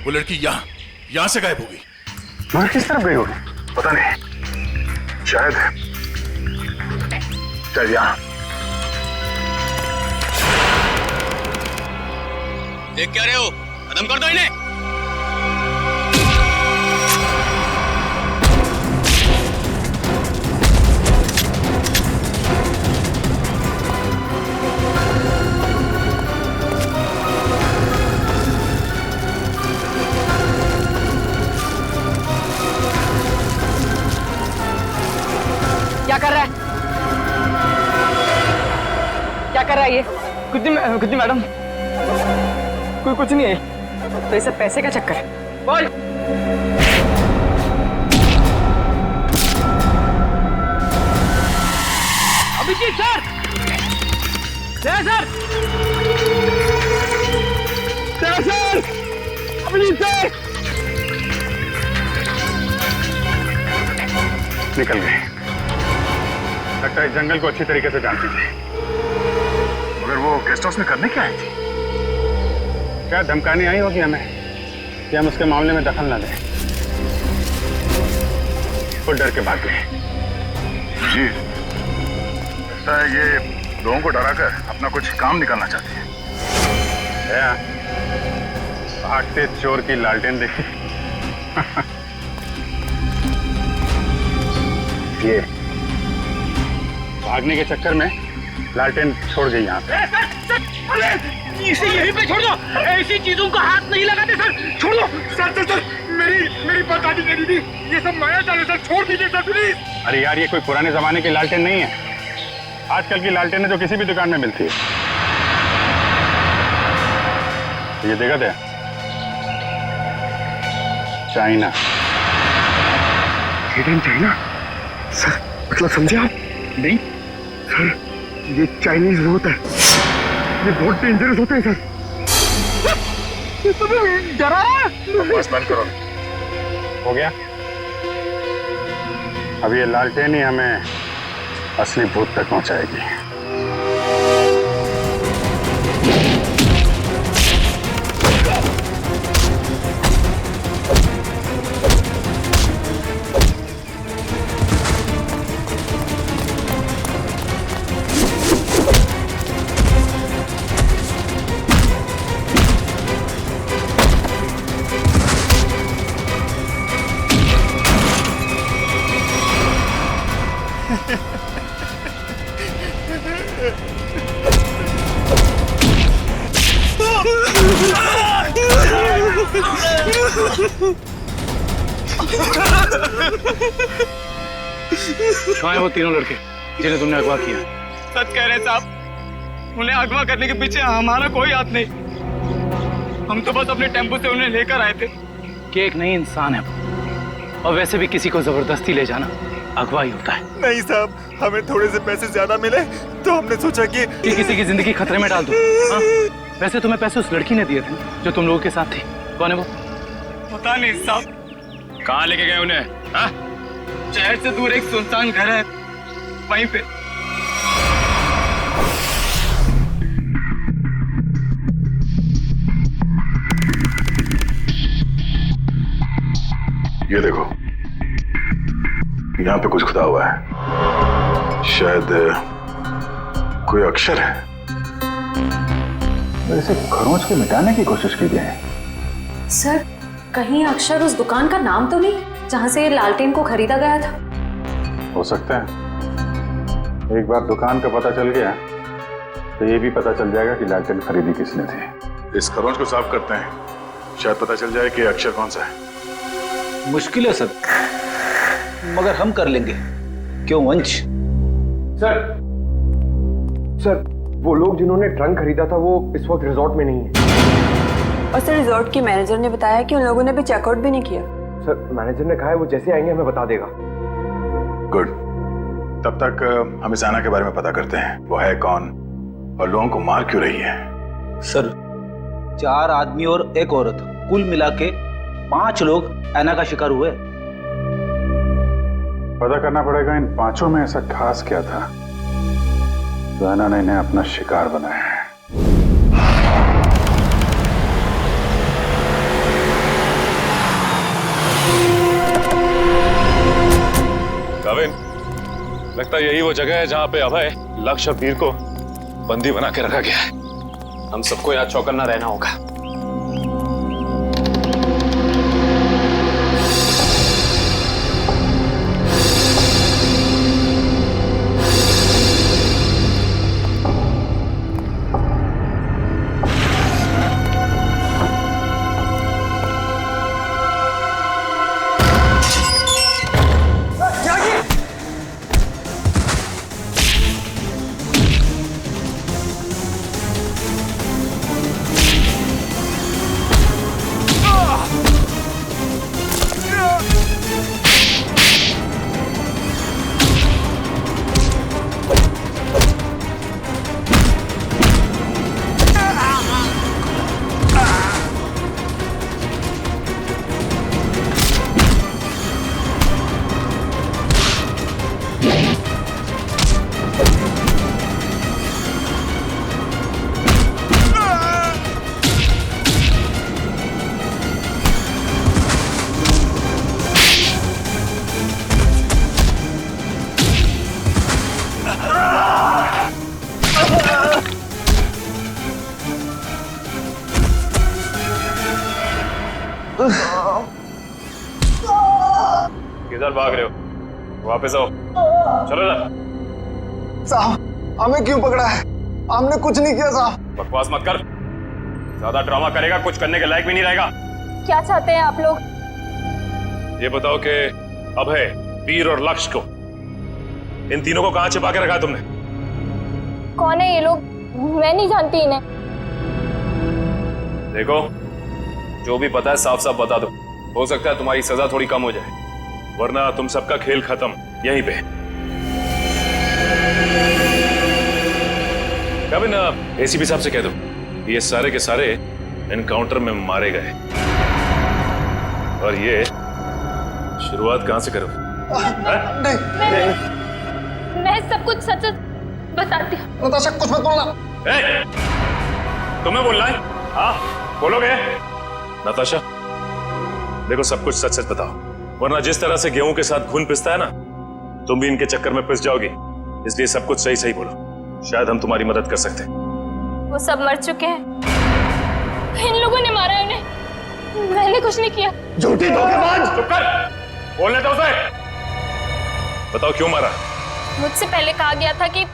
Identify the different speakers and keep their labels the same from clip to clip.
Speaker 1: वो लड़की यहाँ से गायब हो गई।
Speaker 2: मगर किस तरफ गई होगी पता नहीं, शायद यहाँ।
Speaker 3: देख क्या रहे हो, खत्म कर दो इन्हें।
Speaker 4: क्या कर रहा है? क्या कर रहा है ये? कुछ नहीं मैडम, कोई कुछ नहीं है। तो ये सब पैसे का चक्कर है। बोल। Abhijit sir, sir, Abhijit sir
Speaker 2: निकल गए। लगता है जंगल को अच्छी तरीके से जानती थी। मगर वो गेस्ट हाउस में करने क्या आई थी? क्या धमकाने आई होगी हमें कि हम उसके मामले में दखल न दें। वो डर के भाग गए। जी, लगता है ये लोगों को डराकर अपना कुछ काम निकालना चाहती है। भागते चोर की लालटेन देखी। ये भागने के चक्कर में लालटेन छोड़ गई यहाँ पे।
Speaker 4: इसे यहीं पे छोड़ दो, ऐसी चीजों का हाथ नहीं लगाते सर, छोड़ दो। सर मेरी बर्बादी करी थी, ये सब माया जाल है सर, छोड़ दीजिए सर प्लीज।
Speaker 2: अरे यार, ये कोई पुराने जमाने की लालटेन नहीं है। आजकल की लालटेन है जो किसी भी दुकान में मिलती है। ये देखा था, चाइना। चाइना सर, मतलब समझे आप? नहीं सर, ये चाइनीज होता है, ये बहुत डेंजरस होते हैं सर।
Speaker 4: डरा है?
Speaker 2: बस बंद करो। हो गया? अब ये लालटेन ही हमें असली भूत तक पहुंचाएगी।
Speaker 3: कहाँ हैं वो तीनों लड़के जिन्हें तुमने अगवा किया?
Speaker 4: सच कह रहे साहब, उन्हें अगवा करने के पीछे हमारा कोई हाथ नहीं। हम तो बस अपने टेम्पो से उन्हें लेकर आए थे।
Speaker 3: कि एक नई इंसान है और वैसे भी किसी को जबरदस्ती ले जाना अगवा ही होता है।
Speaker 5: नहीं साहब, हमें थोड़े से पैसे ज्यादा मिले तो हमने सोचा कि
Speaker 3: किसी की जिंदगी खतरे में डाल दो। हाँ? वैसे तुम्हें पैसे उस लड़की ने दिए थे जो तुम लोगों के साथ थी। कौन है वो?
Speaker 4: पता नहीं साहब।
Speaker 3: कहाँ लेके गए उन्हें? हाँ?
Speaker 4: शहर से दूर एक सुनसान घर है, वहीं पे।
Speaker 2: ये देखो, यहाँ पे कुछ खुदा हुआ है, शायद कोई अक्षर है। वैसे खरोंच के मिटाने की कोशिश की गई है।
Speaker 6: सर, कहीं अक्षर उस दुकान का नाम तो नहीं जहां से लालटेन को खरीदा गया था?
Speaker 2: हो सकता है। एक बार दुकान का पता चल गया तो ये भी पता चल जाएगा कि लालटेन खरीदी किसने थी। इस खरोंच को साफ करते हैं, शायद पता चल जाए कि अक्षर कौन सा है।
Speaker 7: मुश्किल है सर, मगर हम कर लेंगे। क्यों वंश?
Speaker 8: सर, वो लोग जिन्होंने ट्रंक खरीदा था वो इस वक्त रिजॉर्ट में नहीं है।
Speaker 9: और सर, रिजॉर्ट के मैनेजर ने बताया कि उन लोगों ने भी चेकआउट भी नहीं किया।
Speaker 8: सर, मैनेजर ने कहा है वो जैसे आएंगे हमें बता देगा।
Speaker 2: गुड, तब तक हम इस आना के बारे में पता करते हैं। वो है कौन और लोगों को मार क्यों रही है?
Speaker 7: सर, 4 आदमी और एक औरत, कुल मिला के 5 लोग ऐना का शिकार हुए।
Speaker 2: पता करना पड़ेगा इन 5 में ऐसा खास क्या था जो ऐना ने इन्हें अपना शिकार बनाया है।
Speaker 1: लगता है यही वो जगह है जहाँ पे अभय, लक्ष्य और वीर को बंदी बना के रखा गया है।
Speaker 3: हम सबको यहाँ चौकन्ना रहना होगा।
Speaker 1: किधर भाग रहे हो? वापस आओ, चलो ना।
Speaker 5: साहब हमें क्यों पकड़ा है? हमने कुछ नहीं किया साहब।
Speaker 1: बकवास मत कर, ज्यादा ड्रामा करेगा कुछ करने के लायक भी नहीं रहेगा।
Speaker 9: क्या चाहते हैं आप लोग?
Speaker 1: ये बताओ कि अभय, वीर और लक्ष्य को, इन तीनों को कहाँ छिपा के रखा तुमने?
Speaker 9: कौन है ये लोग? मैं नहीं जानती इन्हें।
Speaker 1: देखो, जो भी पता है साफ साफ बता दो, हो सकता है तुम्हारी सजा थोड़ी कम हो जाए, वरना तुम सबका खेल खत्म यहीं पे। कभी ना एसीपी साहब से कह दो ये सारे के सारे एनकाउंटर में मारे गए, और ये शुरुआत कहां से करो?
Speaker 9: मैं सब कुछ सच सच बताती हूँ।
Speaker 5: नताशा कुछ मत बोलना।
Speaker 1: तुम्हें बोलना है? हाँ बोलोगे? नताशा देखो, सब कुछ सच सच बताओ, वरना जिस तरह से गेहूं के साथ खून पिसता है ना, तुम भी इनके चक्कर में पिस जाओगी। इसलिए सब कुछ सही सही बोलो, शायद हम तुम्हारी मदद कर सकते हैं।
Speaker 9: वो सब मर चुके हैं, इन लोगों ने मारा है उन्हें, मैंने कुछ नहीं किया।
Speaker 5: झूठी धोखेबाज!
Speaker 1: चुप कर, बोलने दो उसे। बताओ क्यों मारा?
Speaker 9: मुझसे पहले कहा गया था कि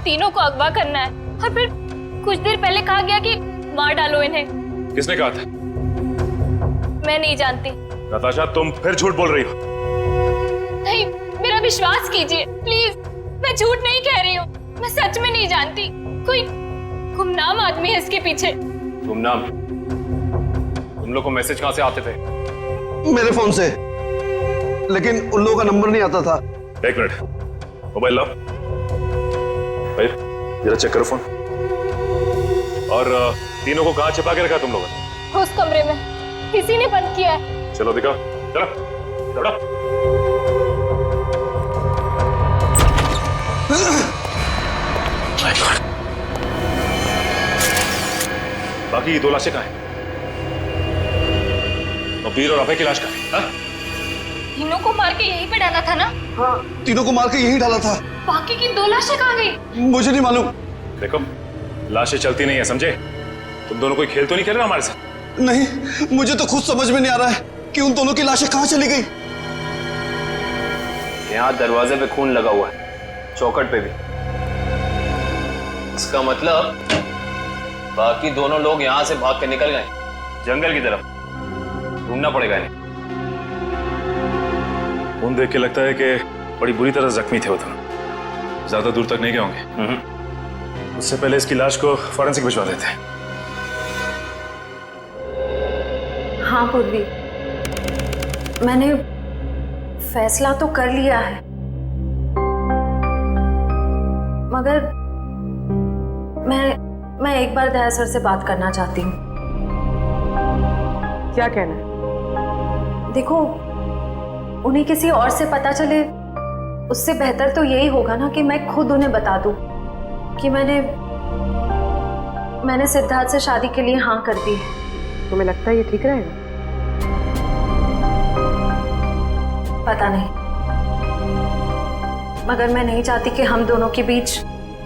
Speaker 9: तीनों को अगवा करना है, और फिर कुछ देर पहले कहा गया कि मार डालो इन्हें।
Speaker 1: किसने कहा था?
Speaker 9: मैं नहीं जानती।
Speaker 1: नताशा तुम फिर झूठ बोल रही हो।
Speaker 9: नहीं, मेरा विश्वास कीजिए प्लीज, मैं झूठ नहीं कह रही हूँ, मैं सच में नहीं जानती। कोई गुमनाम आदमी है इसके पीछे।
Speaker 1: गुमनाम? तुम लोग को मैसेज कहां से आते थे?
Speaker 5: मेरे फोन से, लेकिन उन लोगों का नंबर नहीं आता था।
Speaker 1: एक मिनट, मोबाइल लाओ भाई, जरा चेक करो फोन। और तीनों को कहां छिपा के रखा तुम लोगों ने?
Speaker 9: उस कमरे में, किसी ने बंद किया है।
Speaker 1: चलो दिखाओ, चलो दौड़ा। बाकी ये 2 लाशें कहां हैं? और वीर और अभय की लाश कहां है? हाँ?
Speaker 9: तीनों को मार के यहीं पे डाला था ना?
Speaker 5: हाँ, तीनों को मार के यही डाला था।
Speaker 9: बाकी की 2 लाशें कहाँ गई?
Speaker 5: मुझे नहीं मालूम।
Speaker 1: देखो, लाशें चलती नहीं है, समझे? तुम दोनों कोई खेल तो नहीं खेल रहे हमारे साथ?
Speaker 5: नहीं, मुझे तो खुद समझ में नहीं आ रहा है कि उन दोनों की लाशें कहाँ चली गई।
Speaker 3: यहाँ दरवाजे पे खून लगा हुआ है, चौखट पे भी। इसका मतलब बाकी दोनों लोग यहाँ से भाग के निकल गए जंगल की तरफ। ढूंढना पड़ेगा इन्हें।
Speaker 1: खून देख के लगता है कि बड़ी बुरी तरह जख्मी थे वो दोनों, ज्यादा दूर तक नहीं गए होंगे। उससे पहले इसकी लाश को फॉरेंसिक भिजवा देते हैं।
Speaker 6: हाँ पूर्वी, मैंने फैसला तो कर लिया है, मगर मैं एक बार दया सर से बात करना चाहती हूँ।
Speaker 10: क्या कहना है?
Speaker 6: देखो, उन्हें किसी और से पता चले उससे बेहतर तो यही होगा ना कि मैं खुद उन्हें बता दूं कि मैंने सिद्धार्थ से शादी के लिए हाँ कर दी।
Speaker 10: तुम्हें लगता है ये ठीक रहेगा?
Speaker 6: पता नहीं, मगर मैं नहीं चाहती कि हम दोनों के बीच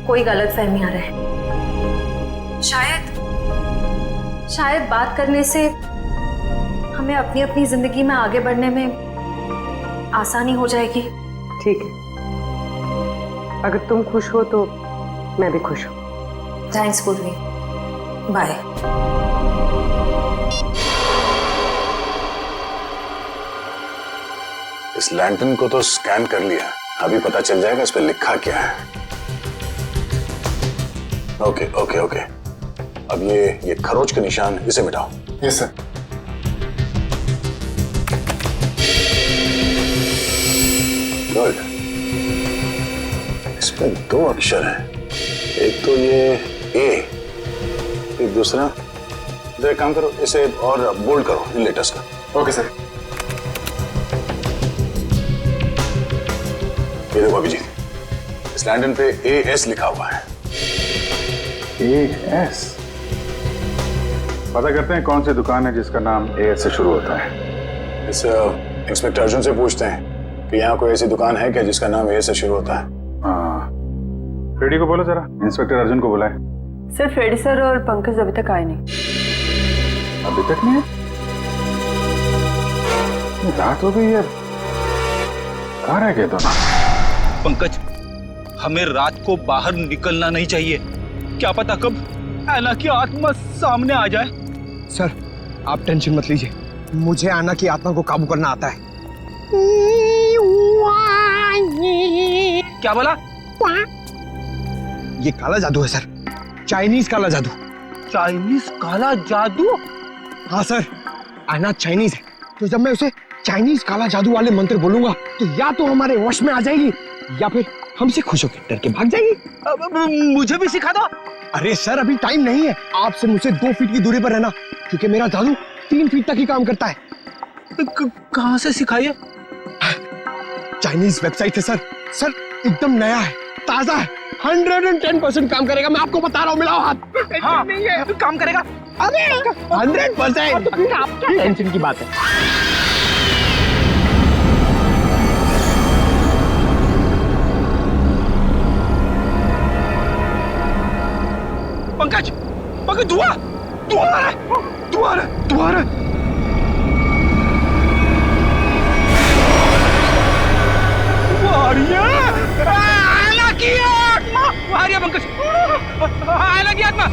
Speaker 6: कोई गलतफहमियां रहे। शायद बात करने से हमें अपनी अपनी जिंदगी में आगे बढ़ने में आसानी हो जाएगी।
Speaker 10: ठीक है, अगर तुम खुश हो तो मैं भी खुश हूँ।
Speaker 6: थैंक्स पूर्वी, बाय।
Speaker 2: इस लैंटर्न को तो स्कैन कर लिया, अभी पता चल जाएगा इस पे लिखा क्या है। ओके ओके ओके, अब ये खरोच के निशान, इसे मिटाओ।
Speaker 5: Yes sir.
Speaker 2: गुड। इसमें 2 अक्षर हैं, एक तो ये ए, एक दूसरा, एक काम करो इसे और बोल्ड करो इन लेटर्स का।
Speaker 5: Okay sir.
Speaker 2: ये देखो अभिजीत, इस लैंटर्न पे AS लिखा हुआ है। AS? पता करते हैं कौन सी दुकान है जिसका नाम AS से शुरू होता है। इस इंस्पेक्टर अर्जुन से पूछते हैं कि यहाँ कोई ऐसी दुकान है क्या जिसका नाम AS से शुरू होता है। हाँ, फ्रेडी को बोलो जरा, इंस्पेक्टर अर्जुन को बुलाए।
Speaker 10: सर, फ्रेडी सर और पंकज अभी तक आए नहीं।
Speaker 2: अभी तक नहीं? रात हो गई है, कहाँ रह गए दोनों?
Speaker 7: पंकज, हमें रात को बाहर निकलना नहीं चाहिए। क्या पता कब ऐना की आत्मा सामने आ जाए।
Speaker 8: सर, आप टेंशन मत लीजिए, मुझे आना की आत्मा को काबू करना आता है।
Speaker 7: क्या बोला?
Speaker 8: ये काला जादू है सर, चाइनीज काला जादू।
Speaker 7: चाइनीज काला जादू?
Speaker 8: हाँ सर, आना चाइनीज है, तो जब मैं उसे चाइनीज काला जादू वाले मंत्र बोलूंगा तो या तो हमारे वश में आ जाएगी या फिर हमसे खुश होकर डर के भाग जाएगी।
Speaker 7: मुझे भी सिखा दो।
Speaker 8: अरे सर, अभी टाइम नहीं है, आपसे मुझसे 2 फीट की दूरी पर रहना, क्योंकि मेरा जादू 3 फीट तक ही काम करता है।
Speaker 7: कहाँ से सिखाइए?
Speaker 8: चाइनीज वेबसाइट है सर। सर, एकदम नया है, ताजा है, 110% काम करेगा, मैं आपको बता रहा हूँ। मिलाओ हाथ।
Speaker 7: हाँ, नहीं है, काम करेगा।
Speaker 8: अरे 100%। टेंशन की बात है।
Speaker 7: पंकज, पंकज, धुआं आ रहा है, धुआं आ रहा है। आना की आत्मा आ रही है पंकज, आना की आत्मा।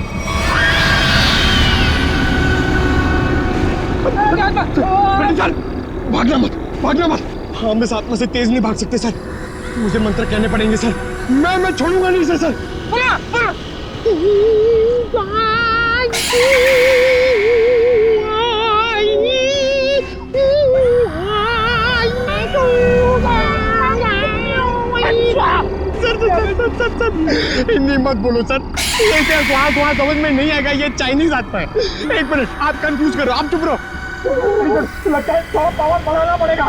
Speaker 8: भागना मत। हम इस आत्मा से तेज नहीं भाग सकते सर, मुझे मंत्र कहने पड़ेंगे सर। मैं छोड़ूंगा नहीं सर।
Speaker 7: बोला।
Speaker 8: सर, हिंदी मत बोलो सर, ये क्या वहाँ समझ में नहीं आएगा, ये चाइनीज आत्मा है। 1 मिनट, आप कंफ्यूज करो, आप चुप रहो। लगता है थोड़ा पावर बढ़ाना पड़ेगा।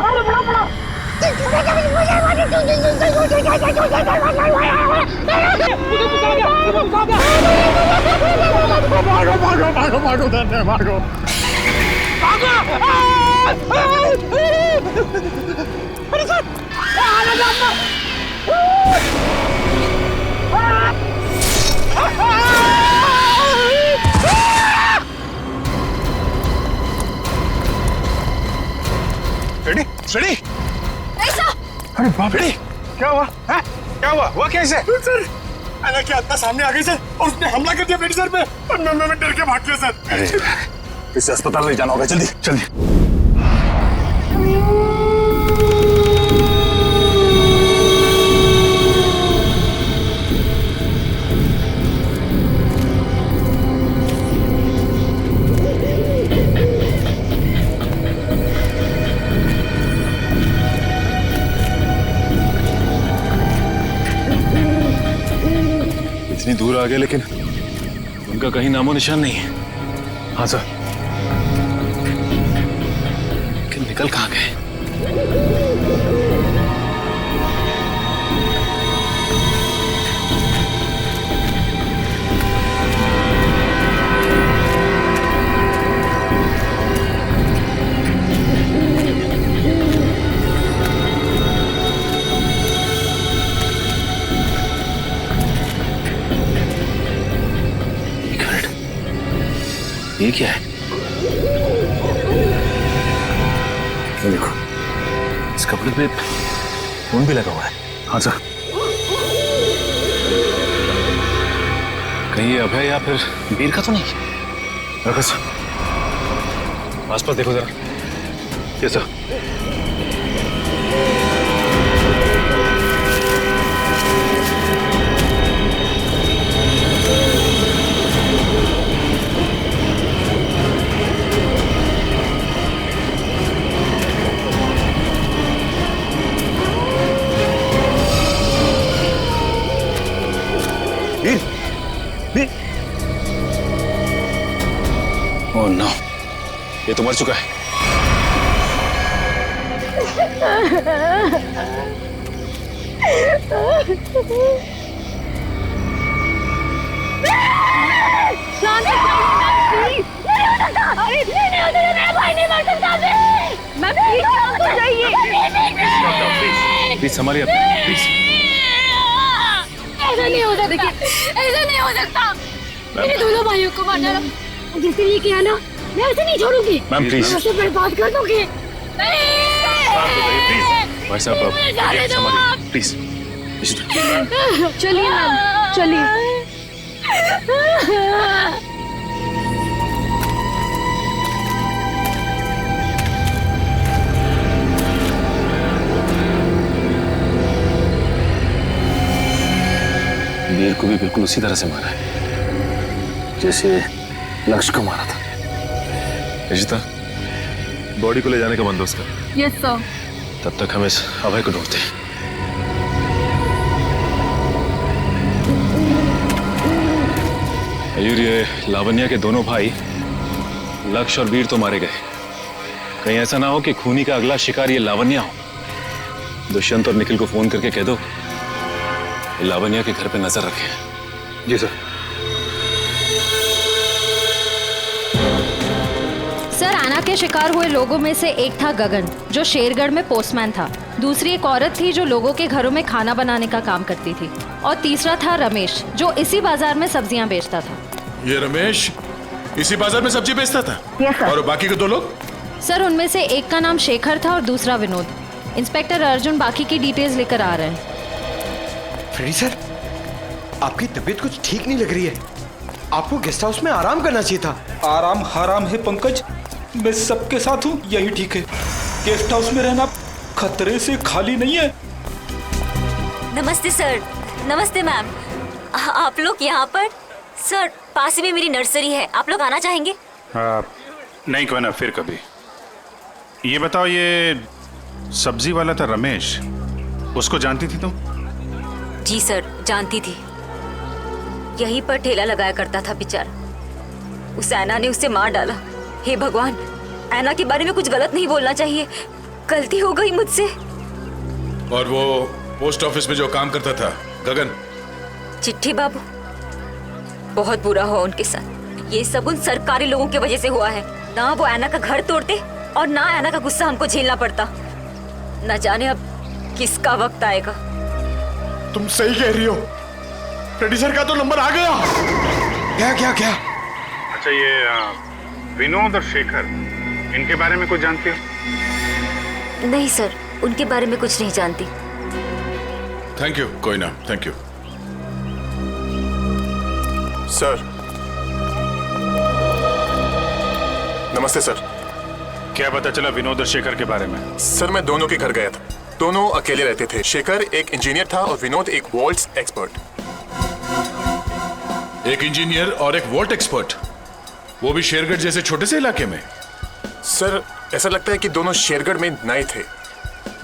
Speaker 8: भागो।
Speaker 7: अरे सर,
Speaker 2: फ्रेडी?
Speaker 9: ऐसा?
Speaker 2: अरे बाप रे, क्या हुआ? है? क्या हुआ कैसे?
Speaker 8: सर, आना की आत्मा सामने आ गई सर, और उसने हमला कर दिया फ्रेडी सर पे, और मैं डर के भाग गया सर।
Speaker 2: अरे, इसे अस्पताल ले जाना होगा, जल्दी।
Speaker 1: इतनी दूर आ गए लेकिन उनका कहीं नामो निशान नहीं है। हाँ सर, लेकिन निकल कहाँ गए? ये क्या है? ये देखो, इस कपड़े पे खून भी लगा हुआ है। हाँ सर। कहीं ये अभय या फिर वीर का तो नहीं? रखो सर, आसपास देखो जरा। ये सर। ओह नो, ये तो मर चुका है। प्लीज संभालिए, प्लीज।
Speaker 9: ऐसा नहीं हो सकता, ऐसा नहीं हो सकता। मेरे दोनों भाइयों को मारना जिसने ये किया ना, मैं उसे नहीं छोड़ूंगी।
Speaker 1: मैम प्लीज,
Speaker 9: उसे बर्बाद कर दूंगी।
Speaker 1: भाई साहब संभालिए प्लीज।
Speaker 6: चलिए मैम, चलिए।
Speaker 1: वीर को भी बिल्कुल उसी तरह से मारा है जैसे लक्ष्य को मारा था। रिश्ता, बॉडी को ले जाने का बंदोबस्त कर।
Speaker 6: Yes sir.
Speaker 1: तब तक हम इस अभय को ढूंढते हैं। मयूर, ये लावण्या के दोनों भाई लक्ष्य और वीर तो मारे गए। कहीं ऐसा ना हो कि खूनी का अगला शिकार ये लावण्या हो। दुष्यंत और निखिल को फोन करके कह दो लावण्या के घर पे नजर रखें। जी सर।
Speaker 6: सर, आना के शिकार हुए लोगों में से एक था गगन, जो शेरगढ़ में पोस्टमैन था। दूसरी एक औरत थी जो लोगों के घरों में खाना बनाने का काम करती थी। और तीसरा था रमेश, जो इसी बाजार में सब्जियां बेचता था।
Speaker 2: ये रमेश इसी बाजार में सब्जी बेचता था?
Speaker 6: Yes sir.
Speaker 2: और बाकी के दो लोग?
Speaker 6: सर, उनमें से एक का नाम शेखर था और दूसरा विनोद। इंस्पेक्टर अर्जुन बाकी की डिटेल्स लेकर आ रहे हैं।
Speaker 8: फ्रेडी सर, आपकी तबीयत कुछ ठीक नहीं लग रही है। आपको गेस्ट हाउस में आराम करना चाहिए था।
Speaker 7: आराम हराम है पंकज, मैं सबके साथ हूँ, यही ठीक है। गेस्ट हाउस में रहना खतरे से खाली नहीं है।
Speaker 11: नमस्ते सर। नमस्ते मैम। आप लोग यहाँ पर? सर, पास में मेरी नर्सरी है, आप लोग आना चाहेंगे?
Speaker 2: नहीं, कोई ना, फिर कभी। ये बताओ, ये सब्जी वाला था रमेश, उसको जानती थी तुम?
Speaker 11: जी सर, जानती थी। यहीं पर ठेला लगाया करता था बेचारा। उस ऐना ने उसे मार डाला। हे भगवान, ऐना के बारे में कुछ गलत नहीं बोलना चाहिए, गलती हो गई मुझसे।
Speaker 2: और वो पोस्ट ऑफिस में जो काम करता था गगन?
Speaker 11: चिट्ठी बाबू, बहुत बुरा हुआ उनके साथ। ये सब उन सरकारी लोगों की वजह से हुआ है। ना वो ऐना का घर तोड़ते और ना ऐना का गुस्सा हमको झेलना पड़ता। न जाने अब किसका वक्त आएगा।
Speaker 8: तुम सही कह रही हो। फ्रेडी सर का तो नंबर आ गया। क्या क्या क्या?
Speaker 2: अच्छा, ये विनोद और शेखर, इनके बारे में कुछ जानती हो?
Speaker 11: नहीं सर, उनके बारे में कुछ नहीं जानती।
Speaker 2: थैंक यू, कोई ना, थैंक यू।
Speaker 12: सर, नमस्ते सर।
Speaker 2: क्या पता चला विनोद और शेखर के बारे में?
Speaker 12: सर, मैं दोनों के घर गया था। दोनों अकेले रहते थे। शेखर एक इंजीनियर था और विनोद एक वोल्ट्स एक्सपर्ट।
Speaker 2: एक इंजीनियर और एक वोल्ट एक्सपर्ट, वो भी शेरगढ़ जैसे छोटे से इलाके में?
Speaker 12: सर, ऐसा लगता है कि दोनों शेरगढ़ में नए थे।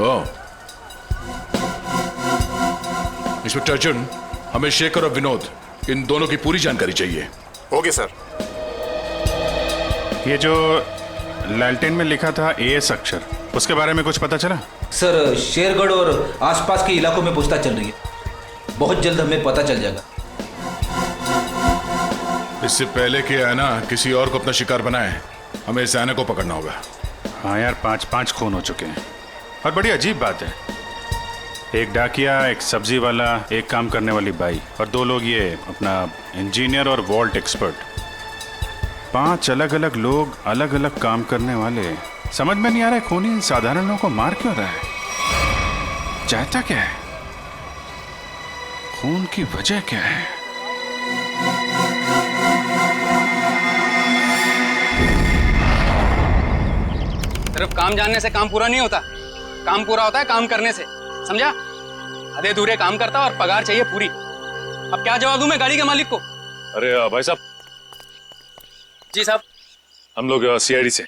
Speaker 2: ओह। इंस्पेक्टर अर्जुन, हमें शेखर और विनोद, इन दोनों की पूरी जानकारी चाहिए।
Speaker 12: Okay sir.
Speaker 2: ये जो लालटेन में लिखा था एएस अक्षर, उसके बारे में कुछ पता चला?
Speaker 13: सर, शेरगढ़ और आसपास के इलाकों में पूछताछ चल रही है। बहुत जल्द हमें पता चल जाएगा।
Speaker 2: इससे पहले कि ऐना किसी और को अपना शिकार बनाए, हमें इस ऐना को पकड़ना होगा। हाँ यार, 5 खून हो चुके हैं। और बड़ी अजीब बात है, एक डाकिया, एक सब्जी वाला, एक काम करने वाली बाई, और 2 लोग ये अपना इंजीनियर और वॉल्ट एक्सपर्ट। 5 अलग अलग लोग, अलग अलग काम करने वाले। समझ में नहीं आ रहा है खूनी साधारण लोगों को मार क्यों रहा है? चाहता क्या है? खून की वजह क्या है?
Speaker 14: सिर्फ काम जानने से काम पूरा नहीं होता। काम पूरा होता है काम करने से, समझा? आधे दूरे काम करता और पगार चाहिए पूरी। अब क्या जवाब दूं मैं गाड़ी के मालिक को?
Speaker 1: अरे भाई साहब।
Speaker 14: जी साहब।
Speaker 1: हम लोग सीआईडी से।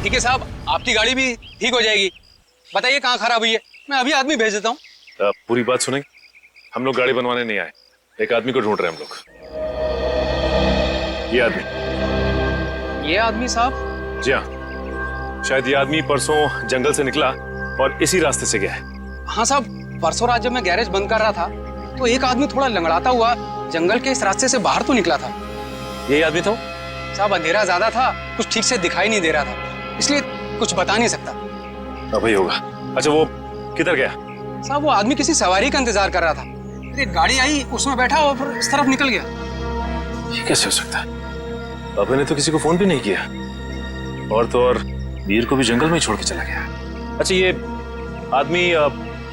Speaker 14: ठीक है साहब, आपकी गाड़ी भी ठीक हो जाएगी। बताइए कहाँ खराब हुई है, मैं अभी आदमी भेज देता हूँ।
Speaker 1: पूरी बात सुनेंगे? हम लोग गाड़ी बनवाने नहीं आए, एक आदमी को ढूंढ रहे हैं हम लोग। ये आदमी।
Speaker 14: ये आदमी साहब?
Speaker 1: जी हाँ, शायद ये आदमी परसों जंगल से निकला और इसी रास्ते से गया है।
Speaker 14: हाँ साहब, परसों रात जब मैं गैरेज बंद कर रहा था तो एक आदमी थोड़ा लंगड़ाता हुआ जंगल के इस रास्ते से बाहर तो निकला था।
Speaker 1: यही आदमी था?
Speaker 14: साहब अंधेरा ज्यादा था, कुछ ठीक से दिखाई नहीं दे रहा था, इसलिए कुछ बता नहीं सकता।
Speaker 1: अब ही होगा। अच्छा वो किधर गया?
Speaker 14: साहब वो आदमी किसी सवारी का इंतजार कर रहा था, फिर एक गाड़ी आई, उसमें बैठा और फिर इस तरफ निकल गया।
Speaker 1: ये कैसे हो सकता है? अभय ने तो किसी को फोन भी नहीं किया, और तो और वीर को भी जंगल में ही छोड़ के चला गया। अच्छा ये आदमी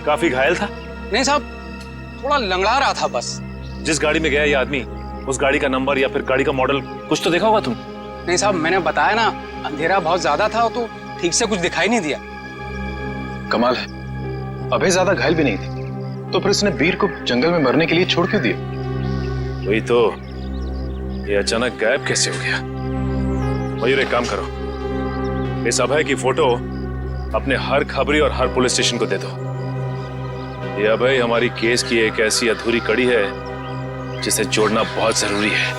Speaker 1: काफी घायल था?
Speaker 14: नहीं साहब, थोड़ा लंगड़ा रहा था बस।
Speaker 1: जिस गाड़ी में गया ये आदमी, उस गाड़ी का नंबर या फिर गाड़ी का मॉडल कुछ तो देखा होगा तुम?
Speaker 14: नहीं साहब, मैंने बताया ना, अंधेरा बहुत ज्यादा था तो ठीक से कुछ दिखाई नहीं दिया।
Speaker 15: कमाल है, अभय ज्यादा घायल भी नहीं थे, तो फिर इसने वीर को जंगल में मरने के लिए छोड़ क्यों दिया?
Speaker 1: वही तो, ये अचानक गायब कैसे हो गया? मयूर एक काम करो, इस अभय की फोटो अपने हर खबरी और हर पुलिस स्टेशन को दे दो। ये अभय हमारी केस की एक ऐसी अधूरी कड़ी है जिसे जोड़ना बहुत जरूरी है।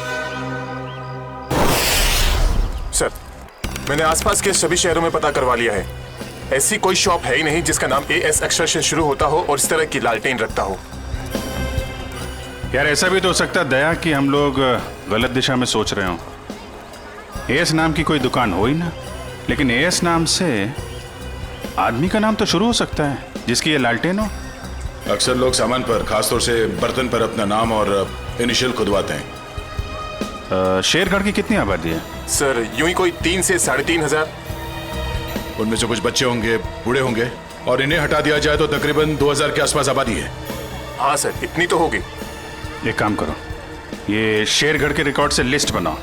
Speaker 12: सर, मैंने आसपास के सभी शहरों में पता करवा लिया है। ऐसी कोई शॉप है ही नहीं जिसका नाम AS अक्षर से शुरू होता हो और इस तरह की लालटेन रखता हो।
Speaker 2: यार ऐसा भी तो हो सकता दया कि हम लोग गलत दिशा में सोच रहे हो। AS नाम की कोई दुकान हो ही ना, लेकिन AS नाम से आदमी का नाम तो शुरू हो सकता है जिसकी ये लालटेन हो।
Speaker 16: अक्सर लोग सामान पर, खासतौर से बर्तन पर अपना नाम और इनिशियल खुदवाते हैं।
Speaker 2: शेरगढ़ की कितनी आबादी है?
Speaker 12: सर यूं ही कोई 3 से 3,500।
Speaker 16: उनमें से कुछ बच्चे होंगे, बूढ़े होंगे, और इन्हें हटा दिया जाए तो तकरीबन 2,000 के आसपास आबादी है।
Speaker 12: हाँ सर, इतनी तो होगी।
Speaker 2: एक काम करो, ये शेरगढ़ के रिकॉर्ड से लिस्ट बनाओ,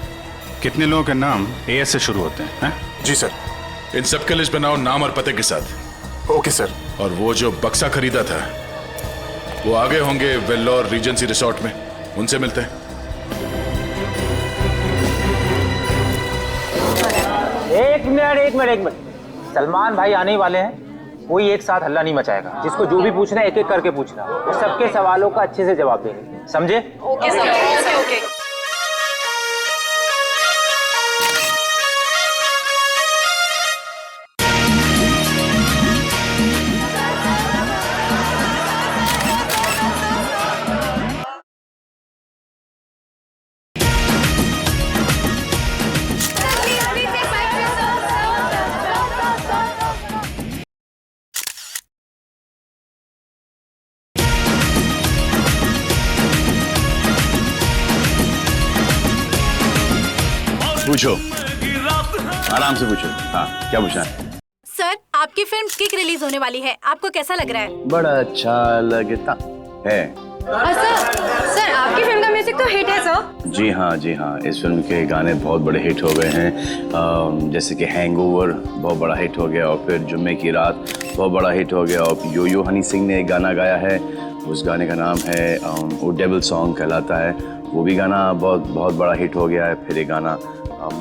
Speaker 2: कितने लोगों के नाम AS से शुरू होते हैं?
Speaker 12: जी सर।
Speaker 16: इन सबके लिस्ट बनाओ नाम और पते के साथ।
Speaker 12: Okay sir.
Speaker 16: और वो जो बक्सा खरीदा था वो आगे होंगे वेल्लोर रीजेंसी रिसोर्ट में, उनसे मिलते हैं।
Speaker 17: एक मिनट, सलमान भाई आने वाले हैं, कोई एक साथ हल्ला नहीं मचाएगा। जिसको जो भी पूछना है एक एक करके पूछना, और सबके सवालों का अच्छे से जवाब देंगे, समझे?
Speaker 9: Okay sir, okay.
Speaker 18: पूछो, आराम से पूछो। हाँ, क्या पूछना है?
Speaker 19: सर, आपकी फिल्म किक रिलीज होने वाली है, आपको कैसा लग रहा है?
Speaker 18: बड़ा अच्छा लगता है।
Speaker 19: सर आपकी फिल्म का म्यूजिक तो हिट है सर।
Speaker 18: जी हाँ, इस फिल्म के गाने बहुत बड़े हिट हो गए हैं। जैसे कि हैंगओवर बहुत बड़ा हिट हो गया, और फिर जुम्मे की रात बहुत बड़ा हिट हो गया, और यो यो हनी सिंह ने एक गाना गाया है, उस गाने का नाम है वो डेविल सॉन्ग कहलाता है, वो भी गाना बहुत बड़ा हिट हो गया है। फिर एक गाना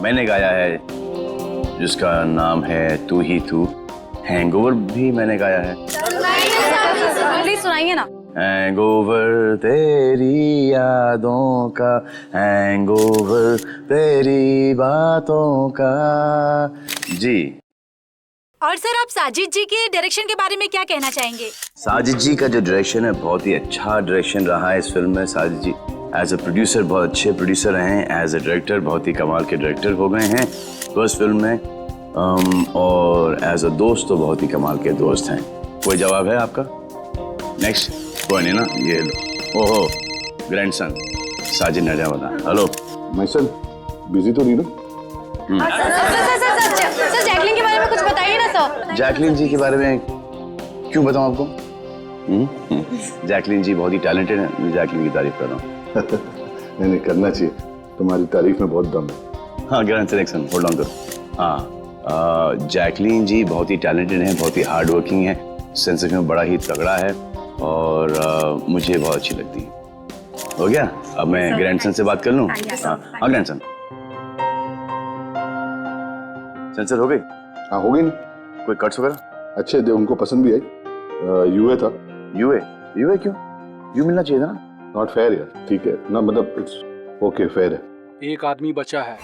Speaker 18: मैंने गाया है जिसका नाम है तू ही तू, हैंगओवर भी मैंने गाया है।
Speaker 19: प्लीज सुनाइए ना।
Speaker 18: हैंगओवर तेरी यादों का, हैंगओवर तेरी बातों का। जी।
Speaker 19: और सर आप साजिद जी के डायरेक्शन के बारे में क्या कहना चाहेंगे?
Speaker 18: साजिद जी का जो डायरेक्शन है बहुत ही अच्छा डायरेक्शन रहा है इस फिल्म में। साजिद जी एज ए प्रोड्यूसर बहुत अच्छे प्रोड्यूसर हैं, एज ए डायरेक्टर बहुत ही कमाल के डायरेक्टर हो गए हैं फर्स्ट फिल्म में, और एज ए दोस्त तो बहुत ही कमाल के दोस्त हैं। कोई जवाब है आपका? नेक्स्ट कोई नहीं ना, ये लो। ओहो, ग्रैंडसन साजिद नडियावाला। हेलो
Speaker 20: मैं सर बिजी तो नहीं ना?
Speaker 19: सर जैकलिन के बारे में कुछ बताइए ना सर।
Speaker 18: जैकलिन जी के बारे में क्यों बताऊं आपको? जैकलिन जी बहुत ही टैलेंटेड है, मैं जैकलिन की तारीफ कर रहा हूँ।
Speaker 2: नहीं करना चाहिए, तुम्हारी तारीफ में बहुत दम है।
Speaker 18: हाँ ग्रैंड सिलेक्शन होल्ड ऑन करो। हाँ जैकलिन जी बहुत ही टैलेंटेड हैं, बहुत ही हार्ड वर्किंग है, सेंस ऑफ ह्यूमर बड़ा ही तगड़ा है और मुझे बहुत अच्छी लगती है। हो गया? अब मैं ग्रैंडसन से बात कर लूँ? हाँ ग्रैंडसन सेंसर हो गई?
Speaker 2: हाँ हो गई नहीं।
Speaker 18: कोई कट्स वगैरह?
Speaker 2: अच्छे थे, उनको पसंद भी आई। यूए था। यूए क्यों? यू मिलना चाहिए था ना। नॉट फेयर यार। ठीक है ना, मतलब इट्स ओके फेयर है।
Speaker 20: एक आदमी बचा है,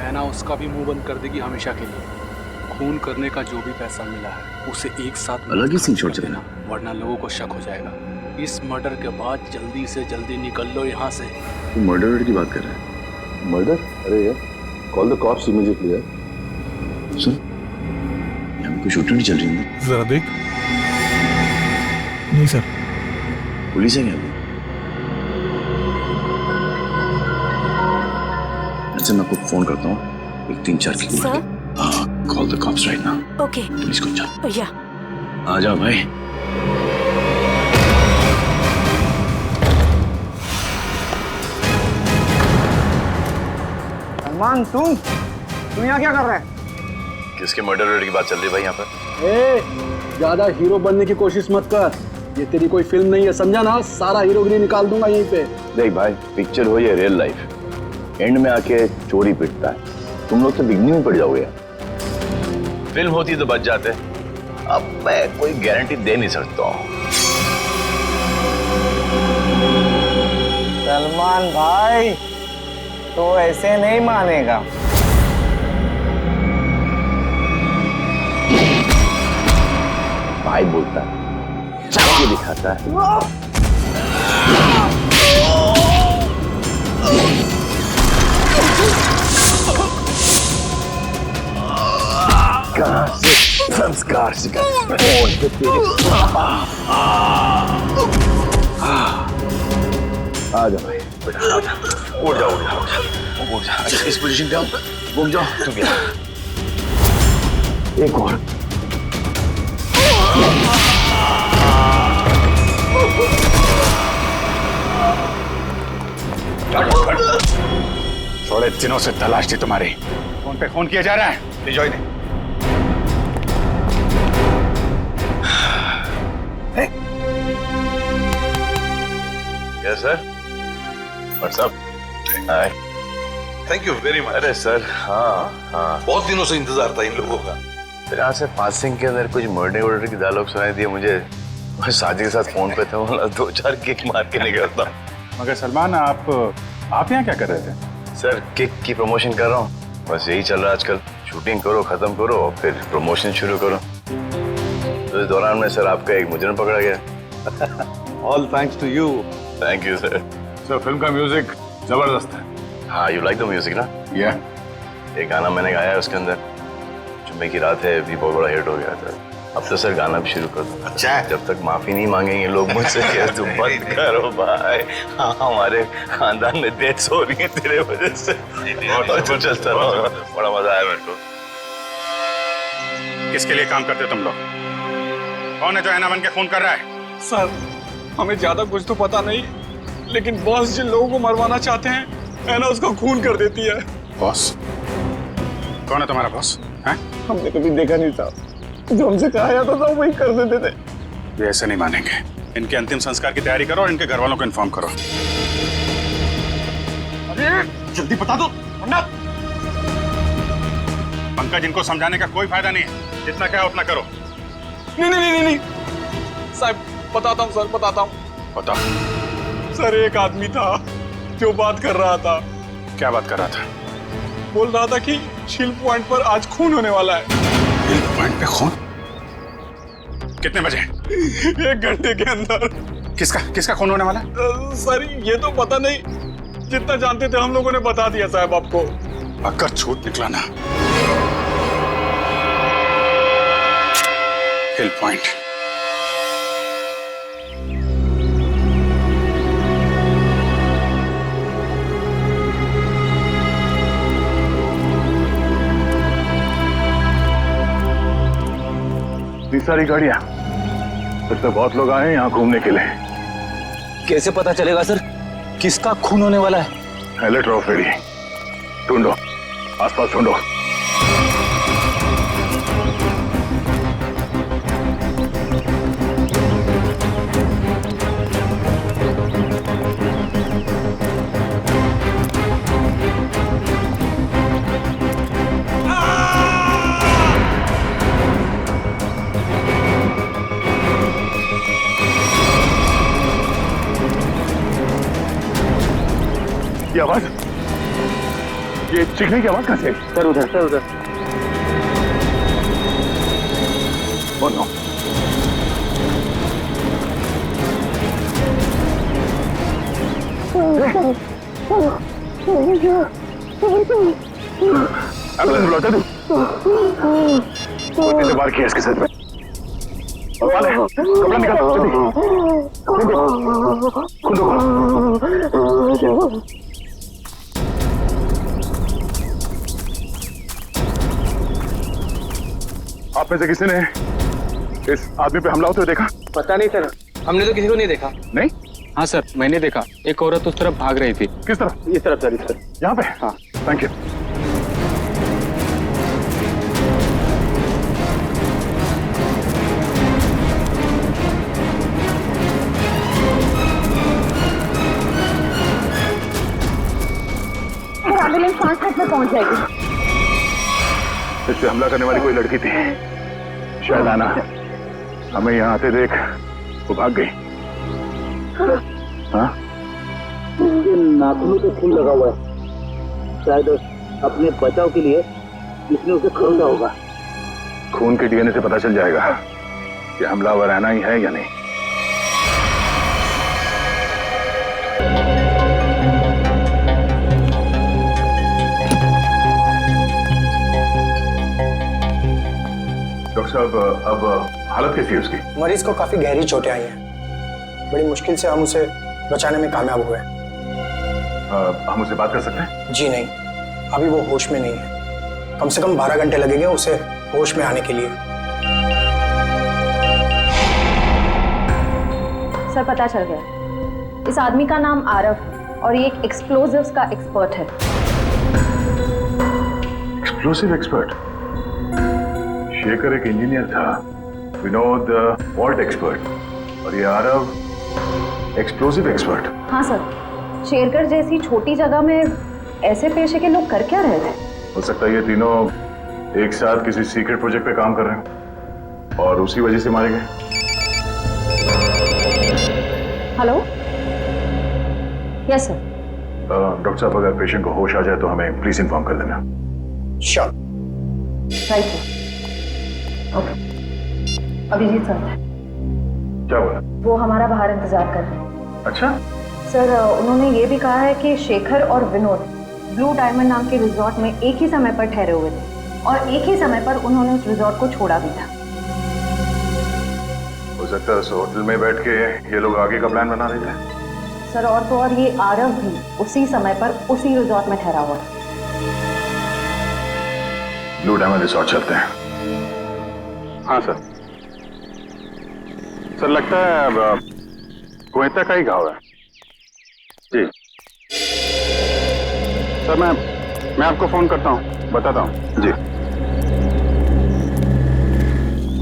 Speaker 20: ऐना उसका भी मुंह बंद कर देगी हमेशा के लिए। खून करने का जो भी पैसा मिला है उसे एक साथ
Speaker 18: अलग ही सीन छोड़ चलेना,
Speaker 20: वरना लोगों को शक हो जाएगा। इस मर्डर के बाद जल्दी से जल्दी निकल लो यहाँ से।
Speaker 18: तू मर्डर की बात कर रहा है?
Speaker 2: मर्डर? अरे यार कॉल द कॉप्स इमीडिएटली यार।
Speaker 18: सुन, यहाँ कोई शूटिंग नहीं चल रही है?
Speaker 12: जरा देख। नहीं सर।
Speaker 18: पुलिस है क्या? अच्छा मैं आपको फोन करता हूँ, एक 3-4 की call the cops right now.
Speaker 19: Okay.
Speaker 18: Police को जा।
Speaker 19: या
Speaker 18: आ जाओ भाई।
Speaker 8: सलमान तुम यहाँ क्या कर रहे हैं?
Speaker 18: किसके मर्डर की बात चल रही है भाई यहाँ पर?
Speaker 20: ज्यादा हीरो बनने की कोशिश मत कर, ये तेरी कोई फिल्म नहीं है, समझा ना? सारा हीरोगिरी निकाल दूंगा यहीं पे।
Speaker 18: देख भाई, पिक्चर हो या रियल लाइफ, एंड में आके चोरी पिटता है। तुम लोग तो बिगनी में पड़ जाओगे यार। फिल्म होती तो बच जाते, अब मैं कोई गारंटी दे नहीं सकता हूँ।
Speaker 8: सलमान भाई तो ऐसे नहीं मानेगा।
Speaker 18: भाई बोलता है, चाके दिखाता है। कहाँ से संस्कार सीखा? कौन पे तेरे पापा? आ जाओ भाई, उठ जाओ। इस पोजीशन पे आओ, घूम जाओ। तुम क्या? एक और।
Speaker 2: थोड़े दिनों से तलाश थी तुम्हारी। फोन पे फोन किया जा रहा है। ले जाओ इन्हें।
Speaker 18: Yes sir. Whatsapp? Hi.
Speaker 16: Thank you very much.
Speaker 18: अरे सर हाँ,
Speaker 16: बहुत दिनों से इंतजार था इन लोगों का।
Speaker 18: फिर यहाँ से पासिंग के अंदर कुछ मर्डर की डायलॉग सुनाई दिए मुझे। मैं साजिद के साथ फोन पे था, बोला 2-4 किक मार के निकलता।
Speaker 2: मगर सलमान आप यहाँ क्या कर रहे थे?
Speaker 18: सर किक की प्रमोशन कर रहा हूँ, बस यही चल रहा है आजकल। शूटिंग करो, खत्म करो और फिर प्रमोशन शुरू करो। तो इस दौरान में सर आपका एक मुजरिम पकड़ा गया।
Speaker 2: All thanks to you.
Speaker 18: Thank you sir.
Speaker 2: Sir film का म्यूजिक जबरदस्त है।
Speaker 18: हाँ यू लाइक द म्यूजिक ना?
Speaker 2: या
Speaker 18: एक गाना मैंने गाया है उसके अंदर, जुम्मे की रात है, भी बहुत बड़ा हिट हो गया था। अब तो सर गाना भी शुरू कर दो। अच्छा है। जब तक माफी नहीं मांगेंगे लोग मुझसे क्या तुम बंद करो भाई। हाँ हमारे खानदान में डेथ्स हो रही है तेरे वजह से। और चलता रहो, बड़ा मजा आया मेरे को।
Speaker 2: किसके लिए काम करते तुम लोग? कौन है जो ऐना बन के खून कर रहा है?
Speaker 20: सर हमें ज्यादा कुछ तो पता नहीं, लेकिन बॉस जिन लोगों को मरवाना चाहते हैं ऐना उसका खून कर देती है।
Speaker 2: बॉस? कौन है तुम्हारा बॉस? हैं?
Speaker 8: हमने कभी देखा नहीं था, जो हमसे कहा जाता था वही कर देते थे।
Speaker 2: ये ऐसे नहीं मानेंगे। इनके अंतिम संस्कार की तैयारी करो और इनके घर वालों को इन्फॉर्म करो। अरे जल्दी बता दो वरना। पंकज, इनको समझाने का कोई फायदा नहीं है, जितना क्या उतना करो।
Speaker 20: नहीं साहब बताता हूँ सर, बताता हूँ।
Speaker 2: बता।
Speaker 20: सर एक आदमी था जो बात कर रहा था।
Speaker 2: क्या बात कर रहा था?
Speaker 20: बोल रहा था कि शिल्प पॉइंट पर आज खून होने वाला है।
Speaker 2: शिल्प पॉइंट पे खून? कितने बजे?
Speaker 20: 1 घंटे के अंदर।
Speaker 2: किसका खून होने वाला है?
Speaker 20: सर ये तो पता नहीं, जितना जानते थे हम लोगों ने बता दिया साहब आपको।
Speaker 2: अगर छूट निकला ना हिल पॉइंट, इतनी सारी गाड़ियां, फिर तो बहुत लोग आए हैं यहाँ घूमने के लिए।
Speaker 7: कैसे पता चलेगा सर किसका खून होने वाला है?
Speaker 2: हेलेट रहो फेरी, ढूंढो, आसपास ढूंढो। ये आवाज, ये चीखने की आवाज कहां से आई? सर उधर, सर उधर। Oh no. एम्बुलेंस बुलाता तू? कितने बार किया इसके सर पे? और कपड़ा निकाल, जल्दी। खुद दो। आप में से किसी ने इस आदमी पे हमला होते हुए देखा?
Speaker 20: पता नहीं सर, हमने तो किसी को नहीं देखा।
Speaker 2: नहीं?
Speaker 20: हाँ सर, मैंने देखा। एक औरत उस तरफ भाग रही थी।
Speaker 2: किस तरफ?
Speaker 20: इस तरफ सर, इस तरफ।
Speaker 2: यहाँ पे?
Speaker 20: हाँ।
Speaker 2: Thank you.
Speaker 10: एम्बुलेंस 5 मिनट में पहुंच जाएगी।
Speaker 2: इस पे हमला करने वाली कोई लड़की थी, शायद आना। हमें यहाँ आते देख वो भाग गई। हाँ?
Speaker 17: नाखूनों पे खून लगा हुआ है, शायद अपने बचाव के लिए इसने उसे खरीदा होगा।
Speaker 2: खून के डीएनए से पता चल जाएगा कि हमलावर आना ही है या नहीं। डॉक्टर साहब, अब हालत कैसी है उसकी?
Speaker 5: मरीज को काफी गहरी चोटें आई हैं। बड़ी मुश्किल से हम उसे बचाने में कामयाब हुए।
Speaker 2: हम उससे बात कर सकते हैं?
Speaker 5: जी नहीं, अभी वो होश में नहीं है। कम से कम 12 घंटे लगेंगे उसे होश में आने के लिए।
Speaker 6: सर पता चल गया, इस आदमी का नाम आरव है और ये एक एक्सप्लोजिव्स का एक्सपर्ट है।
Speaker 2: Explosive expert? शेखर एक इंजीनियर था, विनोद वॉल्ट एक्सपर्ट, और ये आरव एक्सप्लोसिव एक्सपर्ट।
Speaker 6: हाँ सर, शेरगढ़ जैसी छोटी जगह में ऐसे पेशे के लोग कर क्या रहे थे?
Speaker 2: हो सकता है ये तीनों एक साथ किसी सीक्रेट प्रोजेक्ट पे काम कर रहे हैं और उसी वजह से मारे गए।
Speaker 6: Hello, yes sir.
Speaker 2: डॉक्टर साहब, अगर पेशेंट को होश आ जाए तो हमें प्लीज इन्फॉर्म कर देना।
Speaker 5: Sure.
Speaker 6: Right sir. Okay. Abhijit sir
Speaker 2: क्या बोला?
Speaker 6: वो हमारा बाहर इंतजार कर रहे हैं।
Speaker 2: अच्छा
Speaker 6: सर, उन्होंने ये भी कहा है कि शेखर और विनोद ब्लू डायमंड नाम के रिजॉर्ट में एक ही समय पर ठहरे हुए थे और एक ही समय पर उन्होंने उस रिजॉर्ट को छोड़ा भी था।
Speaker 2: हो सकता है उस होटल में बैठ के ये लोग आगे का प्लान बना रहे थे।
Speaker 6: सर और तो और ये आरव भी उसी समय पर उसी रिजॉर्ट में ठहरा हुआ था।
Speaker 2: ब्लू डायमंड रिजॉर्ट चलते हैं। हाँ सर। सर लगता है अब कोयता का ही घाव है। जी सर, मैं आपको फोन करता हूँ, बताता हूँ। जी।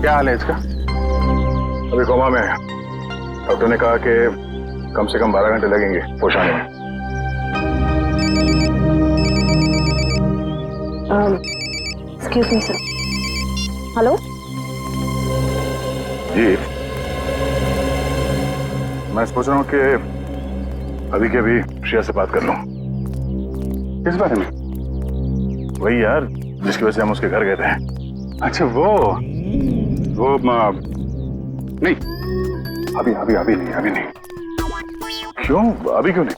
Speaker 2: क्या हाल है इसका? अभी कोमा में है। डॉक्टर ने कहा कि कम से कम 12 घंटे लगेंगे होश आने में।
Speaker 6: Excuse me sir. हेलो
Speaker 2: जी, मैं सोच रहा हूँ कि अभी के अभी श्रेया से बात कर लूं। किस बारे में? वही यार जिसकी वजह से हम उसके घर गए थे। अच्छा वो नहीं, अभी नहीं। क्यों? अभी क्यों नहीं?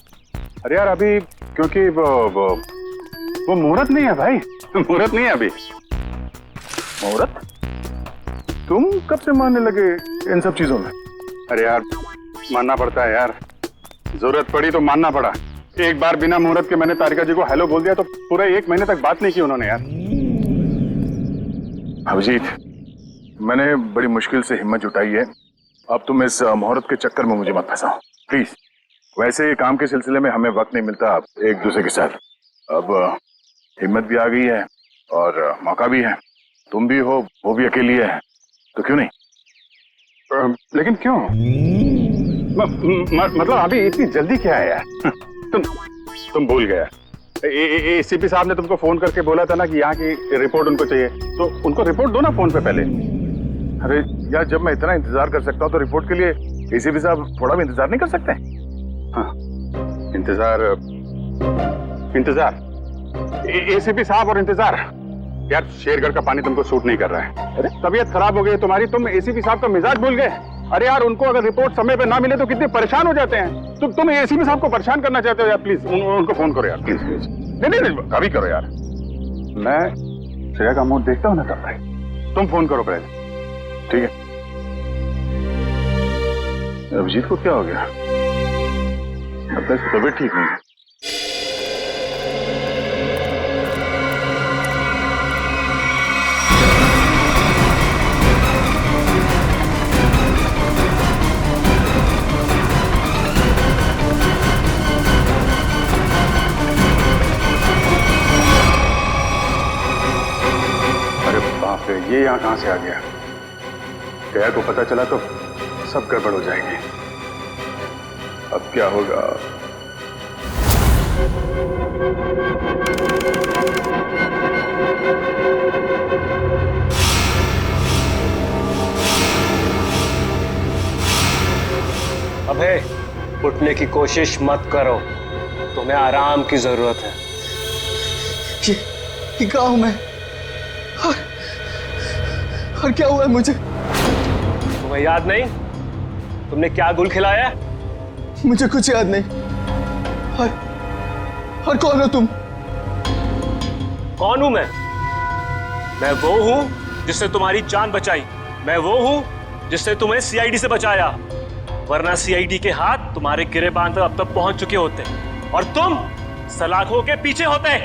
Speaker 2: अरे यार अभी क्योंकि वो मुहूर्त नहीं है भाई। मुहूर्त नहीं है अभी। मुहूर्त? तुम कब से मानने लगे इन सब चीजों में? अरे यार मानना पड़ता है यार, जरूरत पड़ी तो मानना पड़ा। एक बार बिना मुहूर्त के मैंने तारिका जी को हेलो बोल दिया तो पूरे 1 महीने तक बात नहीं की उन्होंने यार। अभिजीत, मैंने बड़ी मुश्किल से हिम्मत जुटाई है। अब तुम इस मुहूर्त के चक्कर में मुझे मत फंसाओ प्लीज। वैसे काम के सिलसिले में हमें वक्त नहीं मिलता एक दूसरे के साथ। अब हिम्मत भी आ गई है और मौका भी है। तुम भी हो, वो भी अकेली है, तो क्यों नहीं?
Speaker 21: लेकिन क्यों? मतलब अभी इतनी जल्दी क्या है यार? तुम भूल गया। एसीपी साहब ने तुमको फोन करके बोला था ना कि यहाँ की रिपोर्ट उनको चाहिए, तो उनको रिपोर्ट दो ना फोन पे पहले।
Speaker 2: अरे यार, जब मैं इतना इंतजार कर सकता हूँ तो रिपोर्ट के लिए एसीपी साहब थोड़ा भी इंतजार नहीं कर सकते?
Speaker 21: हाँ, इंतजार एसीपी साहब और इंतजार। यार शेरगढ़ का पानी तुमको सूट नहीं कर रहा है। अरे तबीयत खराब हो गई तुम्हारी, तुम एसीपी साहब का मिजाज भूल गए। अरे यार, उनको अगर रिपोर्ट समय पे ना मिले तो कितने परेशान हो जाते हैं। तुम एसीपी साहब को परेशान करना चाहते हो यार? प्लीज उनको फोन करो यार, प्लीज प्लीज। नहीं, अभी करो यार। मैं श्रेया का मूड देखता हूँ ना तब तक। तुम फोन करो पहले।
Speaker 2: ठीक है। अभिजीत को क्या हो गया? अब तक तबीयत ठीक नहीं है।
Speaker 21: ये यहाँ कहां से आ गया? गया को पता चला तो सब गड़बड़ हो जाएगी।
Speaker 2: अब क्या होगा?
Speaker 22: अबे उठने की कोशिश मत करो, तुम्हें आराम की जरूरत है।
Speaker 8: ये कहाँ हूं मैं? और क्या हुआ है मुझे?
Speaker 22: तुम्हें याद नहीं तुमने क्या गुल खिलाया?
Speaker 8: मुझे कुछ याद नहीं। और कौन हो तुम?
Speaker 22: कौन हूं मैं? मैं वो हूं जिससे तुम्हारी जान बचाई। मैं वो हूं जिससे तुम्हें सीआईडी से बचाया, वरना सीआईडी के हाथ तुम्हारे गिरेबान तक अब तक पहुंच चुके होते और तुम सलाखों के पीछे होते।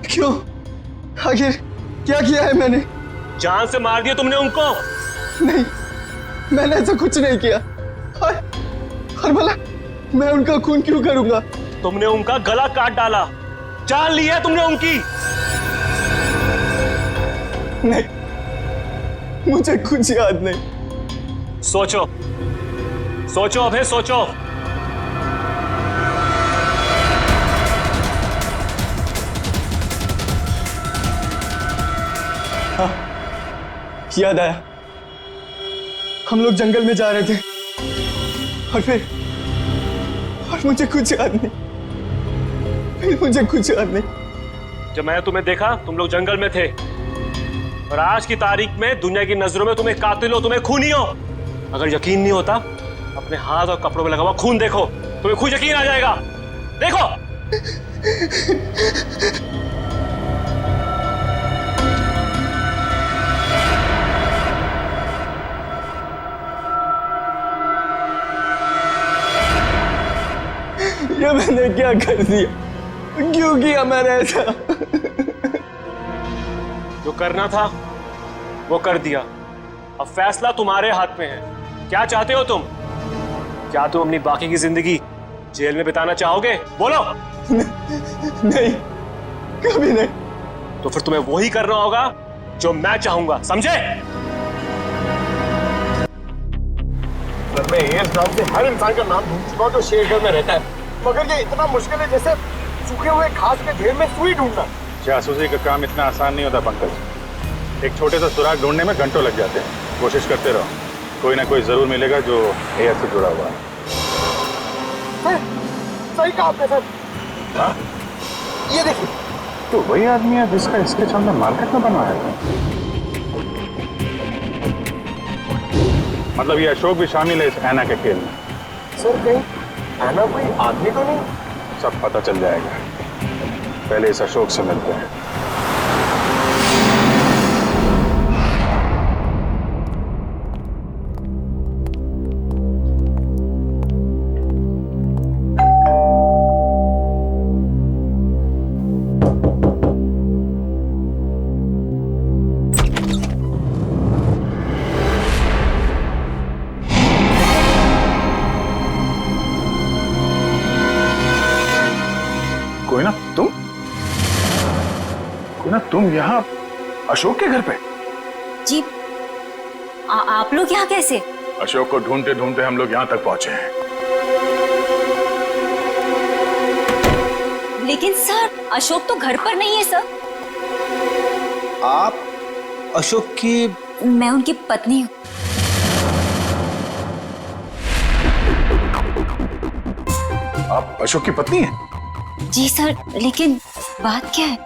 Speaker 8: क्यों? आखिर क्या किया है मैंने?
Speaker 22: जान से मार दिया तुमने उनको।
Speaker 8: नहीं, मैंने ऐसा कुछ नहीं किया। और भला मैं उनका खून क्यों करूंगा?
Speaker 22: तुमने उनका गला काट डाला, जान ली है तुमने उनकी।
Speaker 8: नहीं, मुझे कुछ याद नहीं।
Speaker 22: सोचो सोचो अभय, सोचो।
Speaker 8: हाँ, याद आया। हम लोग जंगल में जा रहे थे और मुझे कुछ याद नहीं। फिर मुझे कुछ याद नहीं।
Speaker 22: जब मैंने तुम्हें देखा तुम लोग जंगल में थे, और आज की तारीख में दुनिया की नजरों में तुम्हें कातिल हो, तुम्हें खूनी हो। अगर यकीन नहीं होता अपने हाथ और कपड़ों में लगा हुआ खून देखो, तुम्हें खुद यकीन आ जाएगा। देखो।
Speaker 8: ये मैंने क्या कर दिया? क्यों किया मैंने ऐसा?
Speaker 22: जो करना था वो कर दिया, अब फैसला तुम्हारे हाथ में है। क्या चाहते हो तुम? क्या तुम अपनी बाकी की जिंदगी जेल में बिताना चाहोगे? बोलो।
Speaker 8: नहीं, कभी नहीं।
Speaker 22: तो फिर तुम्हें वही करना होगा जो मैं चाहूंगा, समझे?
Speaker 8: मैं एएस नाम से हर इंसान का नाम ढूंढ चुका हूं जो शेरगढ़ में रहता है, मगर ये इतना मुश्किल है जैसे सूखे हुए घास के ढेर में सुई ढूंढना।
Speaker 21: जासूसी का काम इतना आसान नहीं होता पंकज। एक छोटे सा सुराग ढूंढने में घंटों लग जाते हैं। कोशिश करते रहो, कोई ना कोई जरूर मिलेगा जो एएस से जुड़ा हुआ है।
Speaker 8: सही कहा आपने सर।
Speaker 21: हाँ?
Speaker 8: ये देखिए,
Speaker 21: तो वही आदमी है जिसका इसके सामने मार्केट में बनवाया था। मतलब ये अशोक भी शामिल है इस ऐना के खेल में।
Speaker 8: सर कहीं ऐना कोई आदमी तो नहीं?
Speaker 21: सब पता चल जाएगा, पहले इस अशोक से मिलते हैं।
Speaker 2: तुम यहाँ अशोक के घर पे?
Speaker 11: जी आप लोग यहाँ कैसे?
Speaker 2: अशोक को ढूंढते ढूंढते हम लोग यहाँ तक पहुंचे हैं।
Speaker 11: लेकिन सर अशोक तो घर पर नहीं है सर।
Speaker 13: आप अशोक की?
Speaker 11: मैं उनकी पत्नी हूँ।
Speaker 2: आप अशोक की पत्नी हैं?
Speaker 11: जी सर, लेकिन बात क्या है?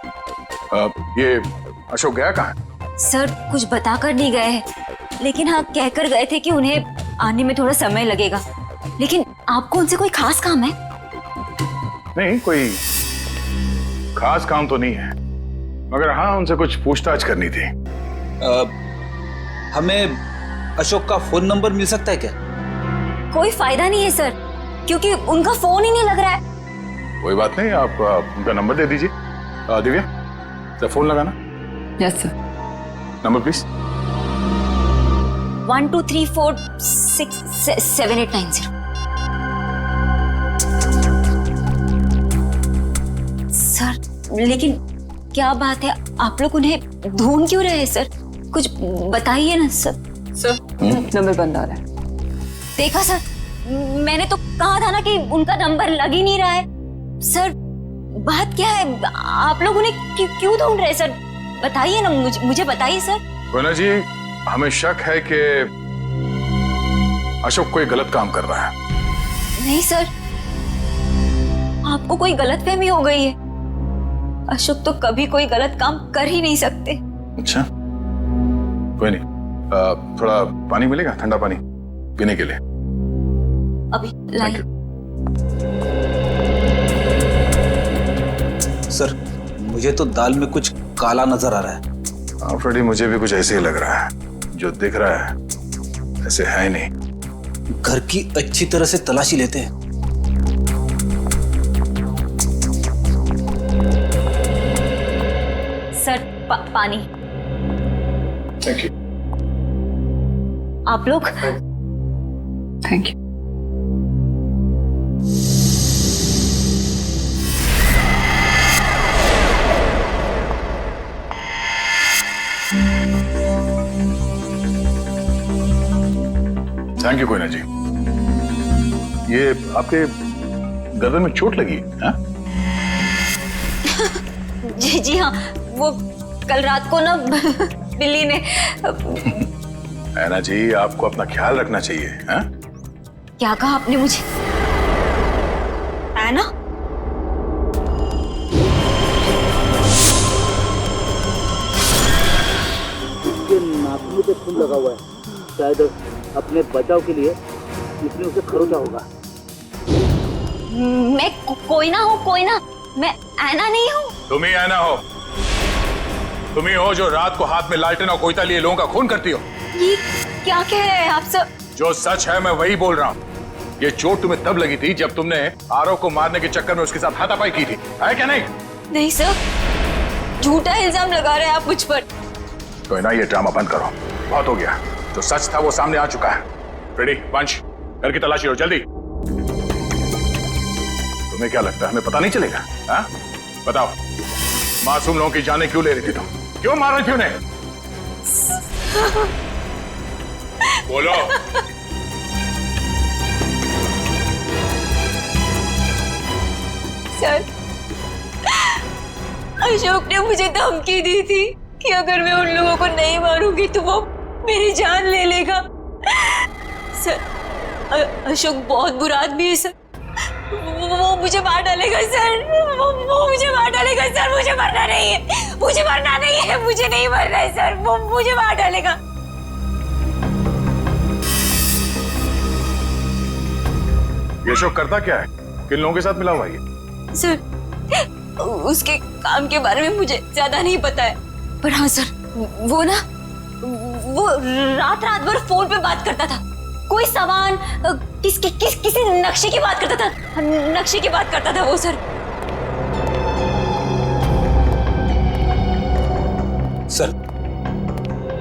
Speaker 2: ये अशोक गया कहाँ है?
Speaker 11: सर कुछ बताकर नहीं गए हैं, लेकिन हाँ कहकर गए थे कि उन्हें आने में थोड़ा समय लगेगा। लेकिन आपको उनसे कोई खास काम है?
Speaker 2: नहीं, कोई खास काम तो नहीं है, मगर हाँ उनसे कुछ पूछताछ करनी थी।
Speaker 13: हमें अशोक का फोन नंबर मिल सकता है क्या?
Speaker 11: कोई फायदा नहीं है सर, क्योंकि उनका फोन ही नहीं लग रहा है।
Speaker 2: कोई बात नहीं, आप उनका नंबर दे दीजिए। दिव्या, जरा फोन लगाना।
Speaker 10: Yes sir.
Speaker 2: Number please.
Speaker 11: 1234667890। Sir लेकिन क्या बात है, आप लोग उन्हें ढूंढ क्यों रहे हैं सर? कुछ बताइए ना सर।
Speaker 10: सर नंबर बंद आ रहा है।
Speaker 11: देखा सर, मैंने तो कहा था ना कि उनका नंबर लग ही नहीं रहा है। सर बात क्या है, आप लोग उन्हें क्यों ढूंढ रहे हैं सर? बताइए ना, मुझे बताइए सर।
Speaker 2: कोना जी, हमें शक है कि अशोक कोई गलत काम कर रहा है।
Speaker 11: नहीं सर, आपको कोई गलतफहमी हो गई है। अशोक तो कभी कोई गलत काम कर ही नहीं सकते।
Speaker 2: अच्छा, कोई नहीं, थोड़ा पानी मिलेगा, ठंडा पानी पीने के लिए?
Speaker 11: अभी लाइए।
Speaker 13: सर मुझे तो दाल में कुछ काला नजर आ रहा है।
Speaker 2: हाँ फ्रेडी, मुझे भी कुछ ऐसे ही लग रहा है। जो दिख रहा है ऐसे है नहीं।
Speaker 13: घर की अच्छी तरह से तलाशी लेते हैं।
Speaker 11: सर पानी।
Speaker 2: Thank you.
Speaker 11: आप लोग?
Speaker 10: Thank you.
Speaker 2: Thank you Koyna ji. ये आपके गर्दन में चोट लगी है?
Speaker 11: जी हाँ, वो कल रात को ना बिल्ली ने।
Speaker 2: ऐना जी, आपको अपना ख्याल रखना चाहिए। है?
Speaker 11: क्या कहा आपने मुझे? ऐना?
Speaker 3: उसके नाखूनों पे खून लगा हुआ है, शायद अपने बचाव के लिए इसने उसे खरोचा होगा।
Speaker 11: मैं कोई ना हूँ, कोई ना, मैं ऐना नहीं हूँ।
Speaker 2: तुम ही ऐना हो। तुम ही हो जो रात को हाथ में लालटेन और कोयता लिए लोगों का खून करती हो।
Speaker 11: ये क्या कह रहे हैं आप सर?
Speaker 2: जो सच है मैं वही बोल रहा हूँ। ये चोट तुम्हें तब लगी थी जब तुमने आरव को मारने के चक्कर में उसके साथ हाथापाई की थी, है क्या नहीं? नहीं
Speaker 11: सर, झूठा इल्जाम लगा रहे हैं आप मुझ पर।
Speaker 2: तो ना ये ड्रामा बंद करो, बहुत हो गया। जो सच था वो सामने आ चुका है। रेडी वंश, घर की तलाशी लो जल्दी। तुम्हें क्या लगता है हमें पता नहीं चलेगा? हाँ? बताओ, मासूम लोगों की जानें क्यों ले रही थी तुम? क्यों मार रही थी उन्हें? बोलो।
Speaker 11: सर, अशोक ने मुझे धमकी दी थी कि अगर मैं उन लोगों को नहीं मारूंगी तो वो मेरी जान ले लेगा। सर, अशोक बहुत बुरा आदमी है सर। वो मुझे मार डालेगा सर। वो मुझे मार डालेगा सर। मुझे मरना नहीं है, मुझे मरना नहीं है, मुझे नहीं मरना है सर। वो मुझे मार डालेगा।
Speaker 2: ये अशोक करता क्या है? किन लोगों के साथ मिला हुआ है?
Speaker 11: सर, उसके काम के बारे में मुझे ज्यादा नहीं पता है, पर हाँ सर, वो रात भर फोन पे बात करता था। कोई सामान, किसी नक्शे की बात करता था। नक्शे की बात करता था वो सर।
Speaker 13: सर,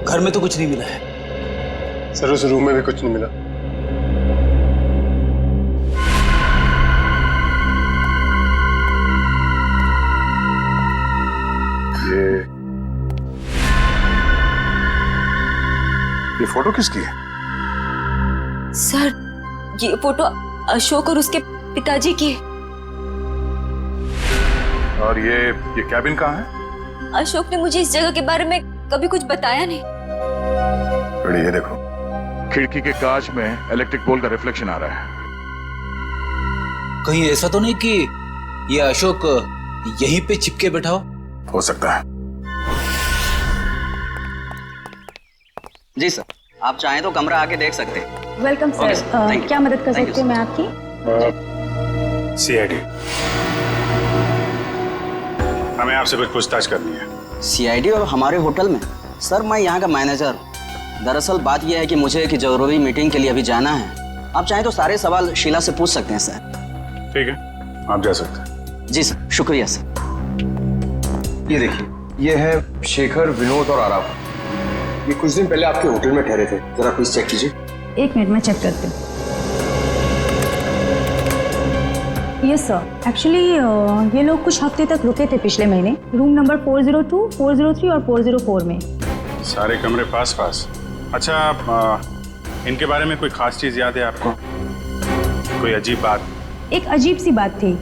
Speaker 13: घर में तो कुछ नहीं मिला है।
Speaker 8: सर, उस रूम में भी कुछ नहीं मिला।
Speaker 2: ये फोटो किसकी है?
Speaker 11: सर, ये फोटो अशोक और उसके पिताजी की है।
Speaker 2: और ये कैबिन कहाँ है?
Speaker 11: अशोक ने मुझे इस जगह के बारे में कभी कुछ बताया नहीं।
Speaker 2: ये देखो, खिड़की के कांच में इलेक्ट्रिक पोल का रिफ्लेक्शन आ रहा है।
Speaker 13: कहीं ऐसा तो नहीं कि ये अशोक यहीं पे चिपके बैठा
Speaker 2: हो सकता है।
Speaker 4: जी सर, आप चाहें तो कमरा आके देख सकते हैं।
Speaker 14: Welcome
Speaker 4: Okay,
Speaker 14: sir.
Speaker 4: sir. Thank you.
Speaker 14: क्या मदद कर
Speaker 4: Thank you,
Speaker 14: सकती हूँ मैं आपकी?
Speaker 2: सीआईडी, हमें आपसे कुछ पूछताछ करनी है।
Speaker 4: सीआईडी और हमारे होटल में? सर, मैं यहाँ का मैनेजर। दरअसल बात यह है कि मुझे एक जरूरी मीटिंग के लिए अभी जाना है। आप चाहें तो सारे सवाल शीला से पूछ सकते हैं सर।
Speaker 2: ठीक है, आप जा सकते हैं।
Speaker 4: जी सर, शुक्रिया सर।
Speaker 23: ये देखिए, ये है शेखर, विनोद और आराफ। ये कुछ दिन पहले आपके होटल में ठहरे थे। जरा प्लीज चेक कीजिए।
Speaker 14: एक मिनट में चेक करती हूँ। यस सर, एक्चुअली ये लोग कुछ हफ्ते तक रुके थे पिछले महीने, रूम नंबर 402, 403 और 404 में।
Speaker 21: सारे कमरे पास पास। अच्छा, इनके बारे में कोई खास चीज याद है आपको? कोई अजीब बात?
Speaker 14: एक अजीब सी बात थी,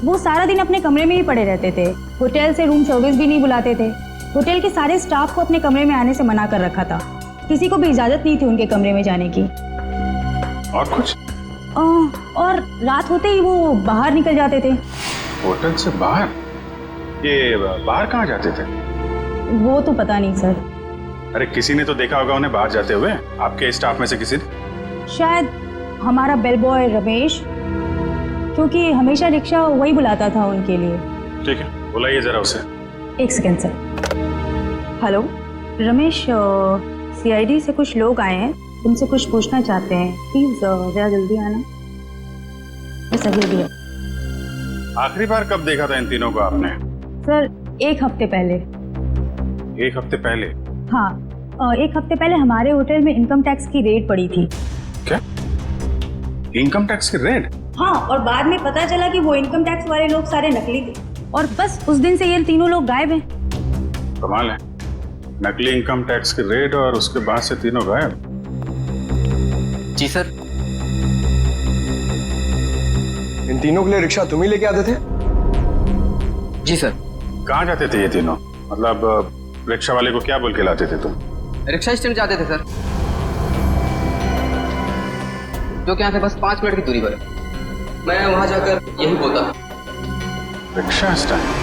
Speaker 14: वो सारा दिन अपने कमरे में ही पड़े रहते थे। होटल से रूम सर्विस भी नहीं बुलाते थे। होटल के सारे स्टाफ को अपने कमरे में आने से मना कर रखा था। किसी को भी इजाजत नहीं थी उनके कमरे में जाने की।
Speaker 21: और कुछ?
Speaker 14: और रात होते ही वो बाहर निकल जाते थे।
Speaker 21: होटल से बाहर? ये बाहर कहाँ जाते थे?
Speaker 14: वो तो पता नहीं सर।
Speaker 21: अरे किसी ने तो देखा होगा उन्हें बाहर जाते हुए, आपके स्टाफ में से किसी ने?
Speaker 14: शायद हमारा बेल बॉय रमेश, क्योंकि हमेशा रिक्शा वही बुलाता था उनके लिए।
Speaker 21: ठीक है, बुलाइए जरा उसे।
Speaker 14: एक second sir. Hello Ramesh, CID से कुछ लोग आए हैं, तुमसे कुछ पूछना चाहते हैं। प्लीज जरा जल्दी आना। बस अभी भी।
Speaker 21: आखिरी बार कब देखा था इन तीनों को आपने?
Speaker 14: सर, एक हफ्ते पहले।
Speaker 21: एक हफ्ते पहले?
Speaker 14: हाँ, एक हफ्ते पहले हमारे होटल में इनकम टैक्स की रेड पड़ी थी।
Speaker 21: क्या? इनकम टैक्स की रेड?
Speaker 14: हाँ, और बाद में पता चला कि वो इनकम टैक्स वाले लोग सारे नकली थे, और बस उस दिन से ये तीनों लोग गायब हैं।
Speaker 21: कमाल है, नकली इनकम टैक्स की रेड और उसके बाद से तीनों गायब।
Speaker 4: जी सर।
Speaker 23: इन तीनों के लिए रिक्शा तुम ही लेके आते थे?
Speaker 4: जी सर।
Speaker 21: कहाँ जाते थे ये तीनों? मतलब रिक्शा वाले को क्या बोल के लाते थे तुम?
Speaker 4: रिक्शा स्टैंड जाते थे सर, जो कि यहाँ से बस 5 मिनट की दूरी पर है। मैं वहाँ जाकर यही बोलता।
Speaker 21: Rickshaw stand?